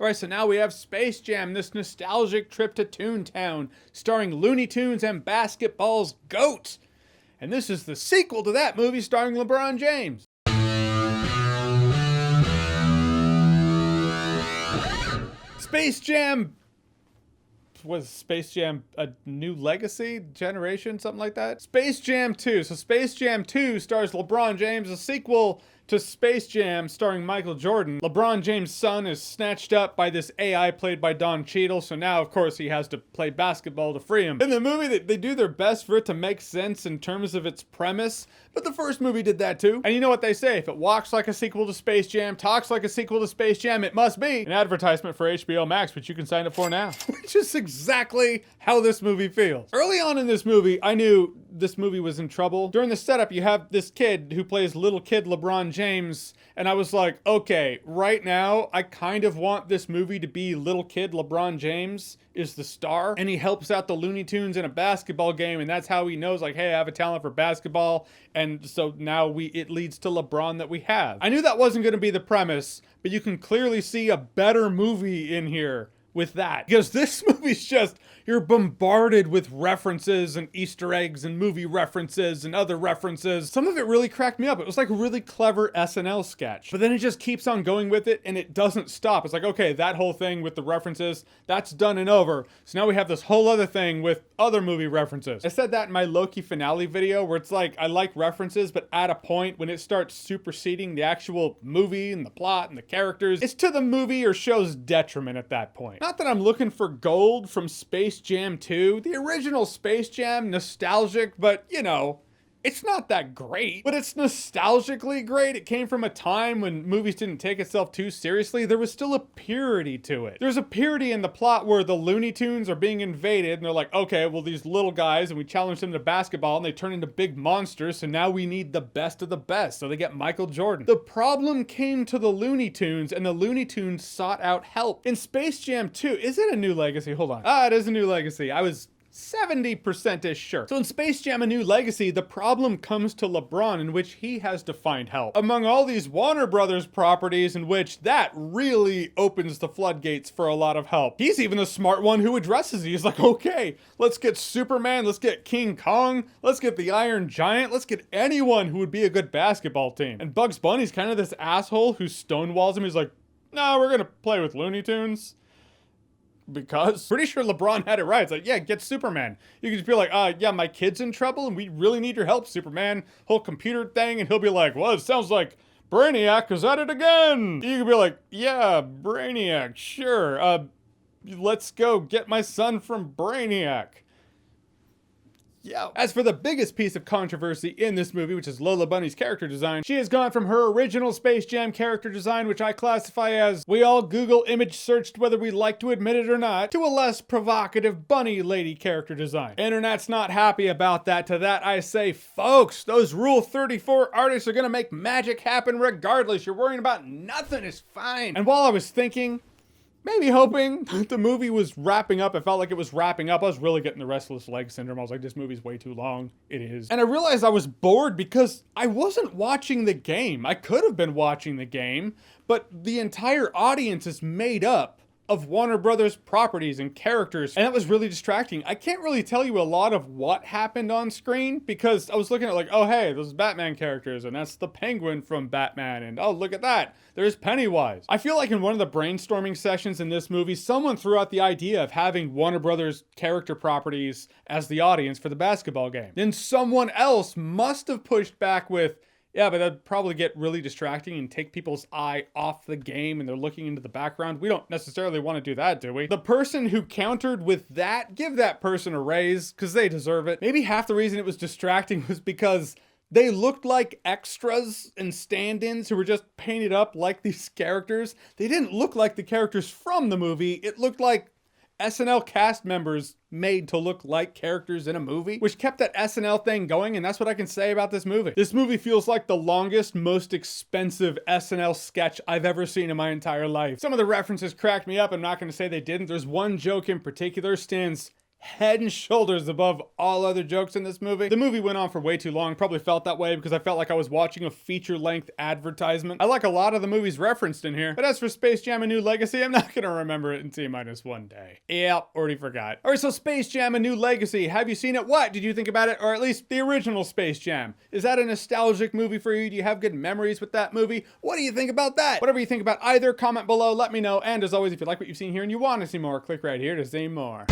Alright, so now we have Space Jam, this nostalgic trip to Toontown, starring Looney Tunes and basketball's GOAT. And this is the sequel to that movie starring LeBron James. Space Jam... Was Space Jam a new legacy generation, something like that? Space Jam 2. So Space Jam 2 stars LeBron James, a sequel to Space Jam starring Michael Jordan. LeBron James' son is snatched up by this AI played by Don Cheadle, so now of course he has to play basketball to free him. In the movie, they do their best for it to make sense in terms of its premise, but the first movie did that too. And you know what they say, if it walks like a sequel to Space Jam, talks like a sequel to Space Jam, it must be an advertisement for HBO Max, which you can sign up for now. Which is exactly how this movie feels. Early on in this movie, I knew this movie was in trouble. During the setup, you have this kid who plays little kid LeBron James, and I was like, okay, right now, I kind of want this movie to be little kid LeBron James is the star, and he helps out the Looney Tunes in a basketball game, and that's how he knows, like, hey, I have a talent for basketball, and so now it leads to LeBron that we have. I knew that wasn't going to be the premise, but you can clearly see a better movie in here with that, because this movie's just, you're bombarded with references and Easter eggs and movie references and other references. Some of it really cracked me up. It was like a really clever SNL sketch, but then it just keeps on going with it and it doesn't stop. It's like, okay, that whole thing with the references, that's done and over. So now we have this whole other thing with other movie references. I said that in my Loki finale video where it's like, I like references, but at a point when it starts superseding the actual movie and the plot and the characters, it's to the movie or show's detriment at that point. Not that I'm looking for gold from Space Jam 2. The original Space Jam, nostalgic, but you know, it's not that great, but it's nostalgically great. It came from a time when movies didn't take itself too seriously. There was still a purity to it. There's a purity in the plot where the Looney Tunes are being invaded and they're like, okay, well, these little guys, and we challenge them to basketball and they turn into big monsters, so now we need the best of the best. So they get Michael Jordan. The problem came to the Looney Tunes and the Looney Tunes sought out help. In Space Jam 2, is it a new legacy? Hold on. It is a new legacy. I was 70%-ish sure. So in Space Jam: A New Legacy, the problem comes to LeBron, in which he has to find help. Among all these Warner Brothers properties, in which that really opens the floodgates for a lot of help. He's even the smart one who addresses it. He's like, okay, let's get Superman, let's get King Kong, let's get the Iron Giant, let's get anyone who would be a good basketball team. And Bugs Bunny's kind of this asshole who stonewalls him. He's like, no, we're gonna play with Looney Tunes. Because pretty sure LeBron had it right. It's like, yeah, get Superman. You can just be like, yeah, my kid's in trouble and we really need your help, Superman. Whole computer thing. And he'll be like, well, it sounds like Brainiac is at it again. You can be like, yeah, Brainiac, sure. Let's go get my son from Brainiac. Yeah. As for the biggest piece of controversy in this movie, which is Lola Bunny's character design, she has gone from her original Space Jam character design, which I classify as we all Google image searched whether we like to admit it or not, to a less provocative bunny lady character design. Internet's not happy about that. To that I say, folks, those Rule 34 artists are gonna make magic happen regardless. You're worrying about nothing, it's fine. And while I was thinking, maybe hoping the movie was wrapping up. It felt like it was wrapping up. I was really getting the restless leg syndrome. I was like, this movie's way too long. It is. And I realized I was bored because I wasn't watching the game. I could have been watching the game, but the entire audience is made up of Warner Brothers properties and characters, and that was really distracting. I can't really tell you a lot of what happened on screen because I was looking at like, oh hey, those Batman characters, and that's the Penguin from Batman, and oh look at that, there's Pennywise. I feel like in one of the brainstorming sessions in this movie, someone threw out the idea of having Warner Brothers character properties as the audience for the basketball game. Then someone else must have pushed back with, yeah, but that'd probably get really distracting and take people's eye off the game and they're looking into the background. We don't necessarily want to do that, do we? The person who countered with that, give that person a raise because they deserve it. Maybe half the reason it was distracting was because they looked like extras and stand-ins who were just painted up like these characters. They didn't look like the characters from the movie. It looked like SNL cast members made to look like characters in a movie, which kept that SNL thing going, and that's what I can say about this movie. This movie feels like the longest, most expensive SNL sketch I've ever seen in my entire life. Some of the references cracked me up. I'm not going to say they didn't. There's one joke in particular stands head and shoulders above all other jokes in this movie. The movie went on for way too long, probably felt that way because I felt like I was watching a feature-length advertisement. I like a lot of the movies referenced in here, but as for Space Jam: A New Legacy, I'm not gonna remember it in T-1 day. Yep, already forgot. Alright, so Space Jam: A New Legacy, have you seen it? What did you think about it? Or at least the original Space Jam? Is that a nostalgic movie for you? Do you have good memories with that movie? What do you think about that? Whatever you think about either, comment below, let me know, and as always, if you like what you've seen here and you want to see more, click right here to see more.